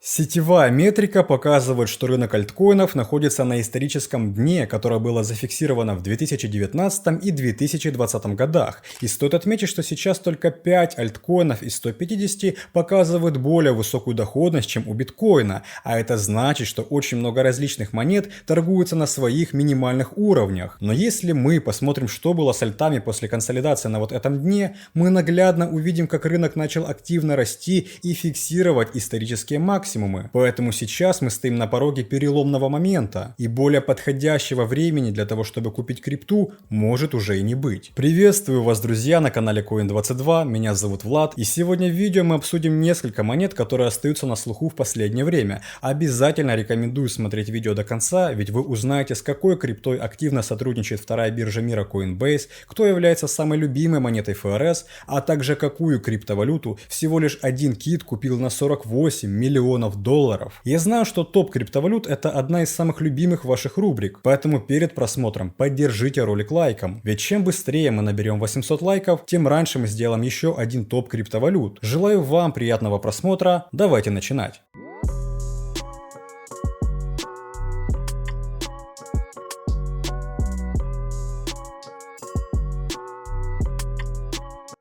Сетевая метрика показывает, что рынок альткоинов находится на историческом дне, которое было зафиксировано в 2019 и 2020 годах. И стоит отметить, что сейчас только 5 альткоинов из 150 показывают более высокую доходность, чем у биткоина. А это значит, что очень много различных монет торгуются на своих минимальных уровнях. Но если мы посмотрим, что было с альтами после консолидации на вот этом дне, мы наглядно увидим, как рынок начал активно расти и фиксировать исторические максимумы. Поэтому сейчас мы стоим на пороге переломного момента, и более подходящего времени для того, чтобы купить крипту, может уже и не быть. Приветствую вас, друзья, на канале Coin22, меня зовут Влад, и сегодня в видео мы обсудим несколько монет, которые остаются на слуху в последнее время. Обязательно рекомендую смотреть видео до конца, ведь вы узнаете, с какой криптой активно сотрудничает вторая биржа мира Coinbase, кто является самой любимой монетой ФРС, а также какую криптовалюту всего лишь один кит купил на 48 миллионов долларов. Я знаю, что топ криптовалют — это одна из самых любимых ваших рубрик, поэтому перед просмотром поддержите ролик лайком, ведь чем быстрее мы наберем 800 лайков, тем раньше мы сделаем еще один топ криптовалют. Желаю вам приятного просмотра, давайте начинать.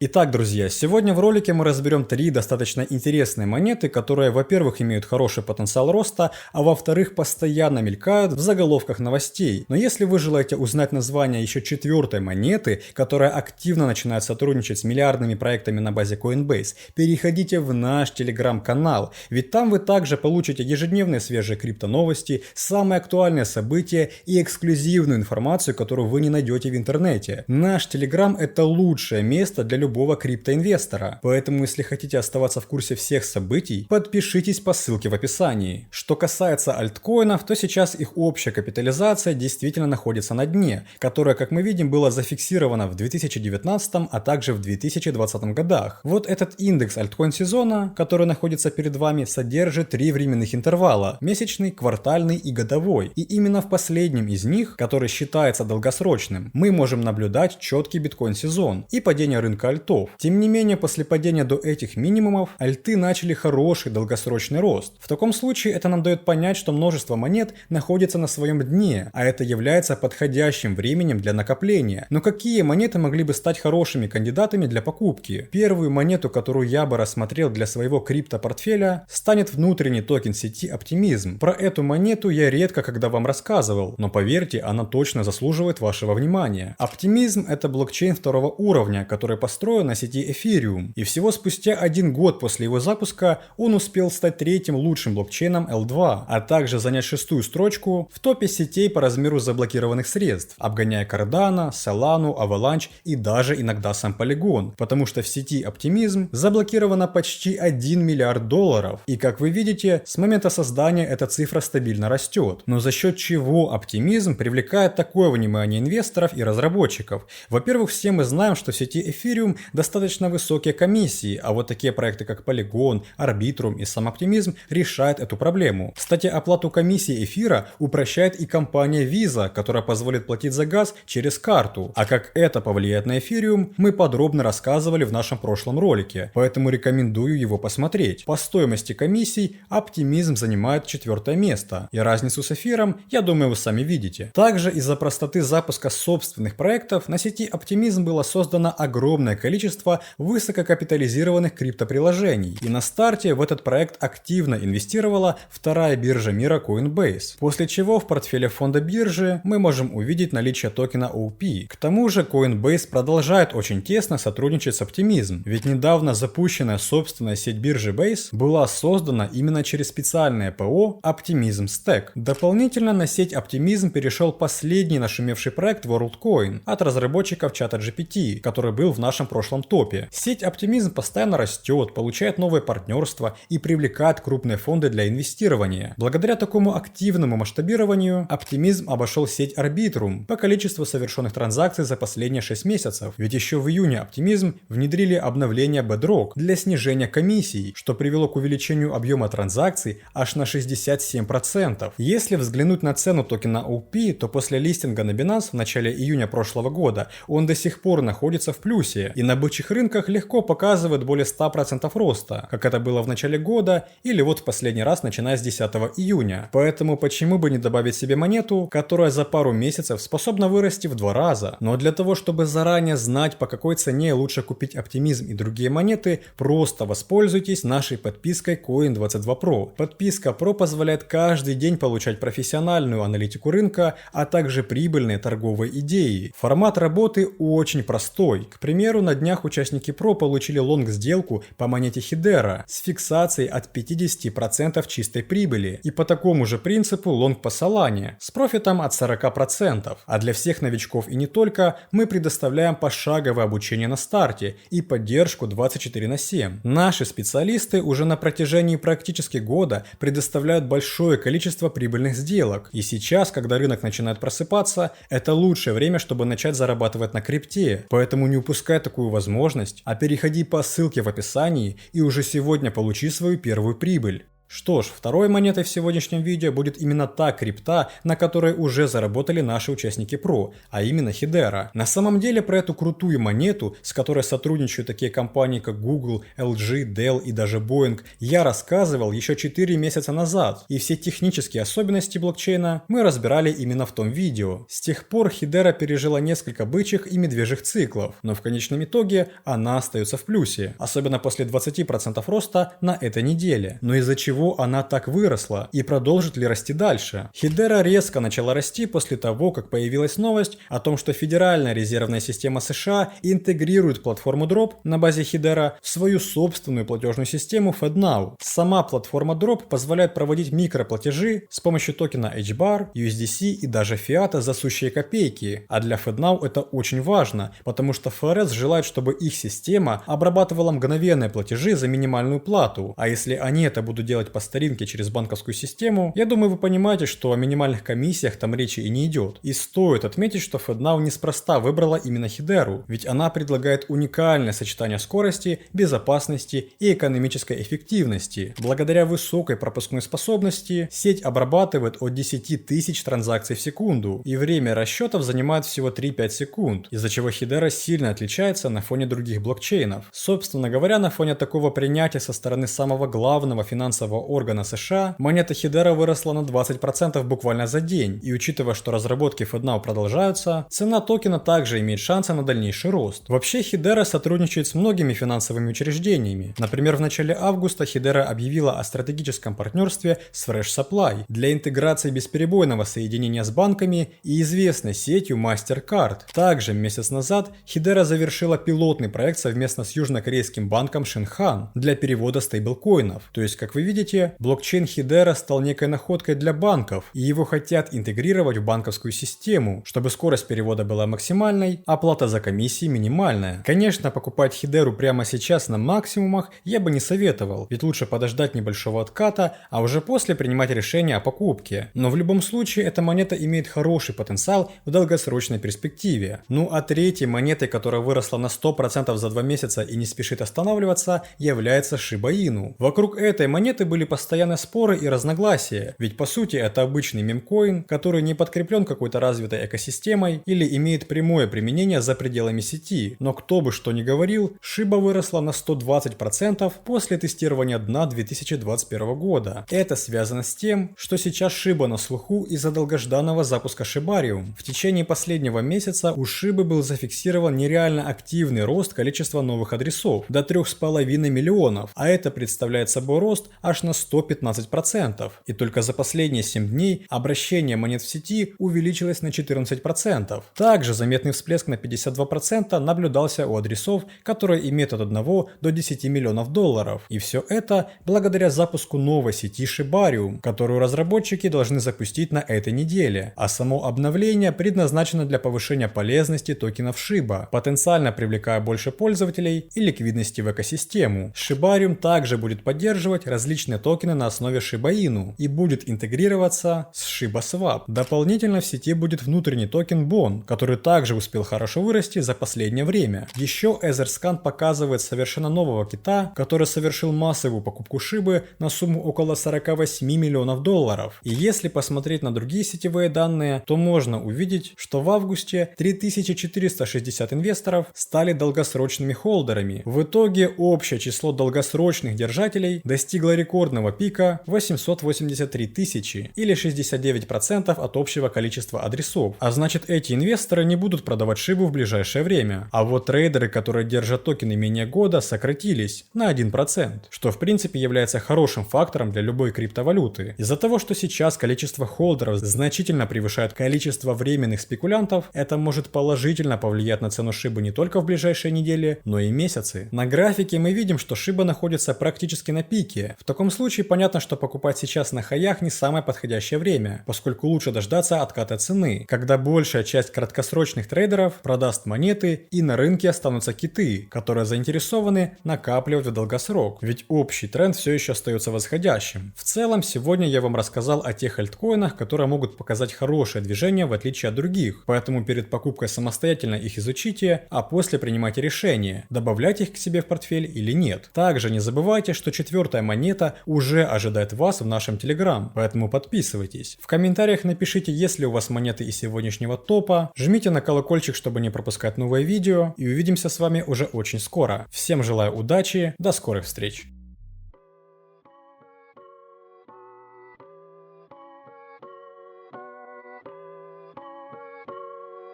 Итак, друзья, сегодня в ролике мы разберем 3 достаточно интересные монеты, которые, во-первых, имеют хороший потенциал роста, а во-вторых, постоянно мелькают в заголовках новостей. Но если вы желаете узнать название еще 4-й монеты, которая активно начинает сотрудничать с миллиардными проектами на базе Coinbase, переходите в наш телеграм-канал, ведь там вы также получите ежедневные свежие криптоновости, самые актуальные события и эксклюзивную информацию, которую вы не найдете в интернете. Наш телеграм — это лучшее место для любого криптоинвестора. Поэтому, если хотите оставаться в курсе всех событий, подпишитесь по ссылке в описании. Что касается альткоинов, то сейчас их общая капитализация действительно находится на дне, которая, как мы видим, была зафиксирована в 2019, а также в 2020 годах. Вот этот индекс альткоин сезона, который находится перед вами, содержит 3 временных интервала: месячный, квартальный и годовой. И именно в последнем из них, который считается долгосрочным, мы можем наблюдать четкий биткоин сезон и падение рынка альтов. Тем не менее, после падения до этих минимумов, альты начали хороший долгосрочный рост. В таком случае это нам дает понять, что множество монет находится на своем дне, а это является подходящим временем для накопления. Но какие монеты могли бы стать хорошими кандидатами для покупки? Первую монету, которую я бы рассмотрел для своего криптопортфеля, станет внутренний токен сети Optimism. Про эту монету я редко когда вам рассказывал, но поверьте, она точно заслуживает вашего внимания. Optimism — это блокчейн второго уровня, который построен на сети Ethereum, и всего спустя 1 год после его запуска он успел стать 3-м лучшим блокчейном L2, а также занять 6-ю строчку в топе сетей по размеру заблокированных средств, обгоняя Cardano, Solana, Avalanche и даже иногда сам Polygon, потому что в сети Optimism заблокировано почти 1 миллиард долларов, и как вы видите, с момента создания эта цифра стабильно растет. Но за счет чего Optimism привлекает такое внимание инвесторов и разработчиков? Во-первых, все мы знаем, что в сети Ethereum достаточно высокие комиссии, а вот такие проекты как Polygon, Arbitrum и сам Optimism решают эту проблему. Кстати, оплату комиссии эфира упрощает и компания Visa, которая позволит платить за газ через карту. А как это повлияет на Ethereum, мы подробно рассказывали в нашем прошлом ролике, поэтому рекомендую его посмотреть. По стоимости комиссий Optimism занимает 4-е место, и разницу с эфиром, я думаю, вы сами видите. Также из-за простоты запуска собственных проектов на сети Optimism было создано огромное количество высококапитализированных криптоприложений, и на старте в этот проект активно инвестировала вторая биржа мира Coinbase, после чего в портфеле фонда биржи мы можем увидеть наличие токена OP. К тому же Coinbase продолжает очень тесно сотрудничать с Optimism, ведь недавно запущенная собственная сеть биржи Base была создана именно через специальное ПО Optimism Stack. Дополнительно на сеть Optimism перешел последний нашумевший проект WorldCoin от разработчиков чата GPT, который был в нашем прошлом топе. Сеть Optimism постоянно растет, получает новые партнерства и привлекает крупные фонды для инвестирования. Благодаря такому активному масштабированию Optimism обошел сеть Arbitrum по количеству совершенных транзакций за последние 6 месяцев. Ведь еще в июне Optimism внедрили обновление Bedrock для снижения комиссий, что привело к увеличению объема транзакций аж на 67%. Если взглянуть на цену токена OP, то после листинга на Binance в начале июня прошлого года он до сих пор находится в плюсе, и на бычьих рынках легко показывает более 100% роста, как это было в начале года или вот в последний раз начиная с 10 июня. Поэтому почему бы не добавить себе монету, которая за пару месяцев способна вырасти в 2 раза. Но для того, чтобы заранее знать, по какой цене лучше купить Оптимизм и другие монеты, просто воспользуйтесь нашей подпиской Coin22 Pro. Подписка Pro позволяет каждый день получать профессиональную аналитику рынка, а также прибыльные торговые идеи. Формат работы очень простой. К примеру, на днях участники Pro получили лонг-сделку по монете Hedera с фиксацией от 50% чистой прибыли и по такому же принципу лонг по Solana с профитом от 40%. А для всех новичков и не только мы предоставляем пошаговое обучение на старте и поддержку 24/7. Наши специалисты уже на протяжении практически года предоставляют большое количество прибыльных сделок. И сейчас, когда рынок начинает просыпаться, это лучшее время, чтобы начать зарабатывать на крипте. Поэтому не упускай такую возможность, а переходи по ссылке в описании и уже сегодня получи свою первую прибыль. Что ж, второй монетой в сегодняшнем видео будет именно та крипта, на которой уже заработали наши участники Pro, а именно Hedera. На самом деле про эту крутую монету, с которой сотрудничают такие компании как Google, LG, Dell и даже Boeing, я рассказывал еще 4 месяца назад, и все технические особенности блокчейна мы разбирали именно в том видео. С тех пор Hedera пережила несколько бычьих и медвежьих циклов, но в конечном итоге она остается в плюсе, особенно после 20% роста на этой неделе. Но из-за чего она так выросла и продолжит ли расти дальше? Hedera резко начала расти после того, как появилась новость о том, что Федеральная резервная система США интегрирует платформу Drop на базе Hedera в свою собственную платежную систему FedNow. Сама платформа Drop позволяет проводить микроплатежи с помощью токена HBAR, USDC и даже фиата за сущие копейки. А для FedNow это очень важно, потому что ФРС желает, чтобы их система обрабатывала мгновенные платежи за минимальную плату. А если они это будут делать по старинке через банковскую систему, я думаю, вы понимаете, что о минимальных комиссиях там речи и не идет. И стоит отметить, что FedNow неспроста выбрала именно Hedera, ведь она предлагает уникальное сочетание скорости, безопасности и экономической эффективности. Благодаря высокой пропускной способности сеть обрабатывает от 10 тысяч транзакций в секунду, и время расчетов занимает всего 3-5 секунд, из-за чего Hedera сильно отличается на фоне других блокчейнов. Собственно говоря, на фоне такого принятия со стороны самого главного финансового органа США, монета Hedera выросла на 20% буквально за день, и учитывая, что разработки FedNow продолжаются, цена токена также имеет шансы на дальнейший рост. Вообще Hedera сотрудничает с многими финансовыми учреждениями. Например, в начале августа Hedera объявила о стратегическом партнерстве с Fresh Supply для интеграции бесперебойного соединения с банками и известной сетью MasterCard. Также месяц назад Hedera завершила пилотный проект совместно с южнокорейским банком Shinhan для перевода стейблкоинов. То есть, как вы видите, блокчейн Hedera стал некой находкой для банков, и его хотят интегрировать в банковскую систему, чтобы скорость перевода была максимальной, а плата за комиссии минимальная. Конечно, покупать Hedera прямо сейчас на максимумах я бы не советовал, ведь лучше подождать небольшого отката, а уже после принимать решение о покупке. Но в любом случае эта монета имеет хороший потенциал в долгосрочной перспективе. Ну а третьей монетой, которая выросла на 100% за 2 месяца и не спешит останавливаться, является Shiba Inu. Вокруг этой монеты были постоянные споры и разногласия, ведь по сути это обычный мемкоин, который не подкреплен какой-то развитой экосистемой или имеет прямое применение за пределами сети. Но кто бы что ни говорил, Shiba выросла на 120% после тестирования дна 2021 года. Это связано с тем, что сейчас Shiba на слуху из-за долгожданного запуска Shibarium. В течение последнего месяца у Shiba был зафиксирован нереально активный рост количества новых адресов до 3,5 миллионов, а это представляет собой рост аж на 115%. И только за последние 7 дней обращение монет в сети увеличилось на 14%. Также заметный всплеск на 52% наблюдался у адресов, которые имеют от 1 до 10 миллионов долларов. И все это благодаря запуску новой сети Shibarium, которую разработчики должны запустить на этой неделе. А само обновление предназначено для повышения полезности токенов Shiba, потенциально привлекая больше пользователей и ликвидности в экосистему. Shibarium также будет поддерживать различные аналогичные токены на основе Shiba Inu и будет интегрироваться с Shiba Swap. Дополнительно в сети будет внутренний токен BON, который также успел хорошо вырасти за последнее время. Еще Etherscan показывает совершенно нового кита, который совершил массовую покупку Шибы на сумму около 48 миллионов долларов. И если посмотреть на другие сетевые данные, то можно увидеть, что в августе 3460 инвесторов стали долгосрочными холдерами. В итоге общее число долгосрочных держателей достигло рекордного пика 883 тысячи или 69% от общего количества адресов. А значит, эти инвесторы не будут продавать Шибу в ближайшее время. А вот трейдеры, которые держат токены менее года, сократились на 1%, что в принципе является хорошим фактором для любой криптовалюты. Из-за того, что сейчас количество холдеров значительно превышает количество временных спекулянтов, это может положительно повлиять на цену Шибы не только в ближайшие недели, но и месяцы. На графике мы видим, что Шиба находится практически на пике. В таком случае понятно, что покупать сейчас на хаях не самое подходящее время, поскольку лучше дождаться отката цены, когда большая часть краткосрочных трейдеров продаст монеты и на рынке останутся киты, которые заинтересованы накапливать в долгосрок, ведь общий тренд все еще остается восходящим. В целом, сегодня я вам рассказал о тех альткоинах, которые могут показать хорошее движение в отличие от других, поэтому перед покупкой самостоятельно их изучите, а после принимайте решение, добавлять их к себе в портфель или нет. Также не забывайте, что четвертая монета уже ожидает вас в нашем Telegram, поэтому подписывайтесь. В комментариях напишите, есть ли у вас монеты из сегодняшнего топа, жмите на колокольчик, чтобы не пропускать новые видео, и увидимся с вами уже очень скоро. Всем желаю удачи, до скорых встреч!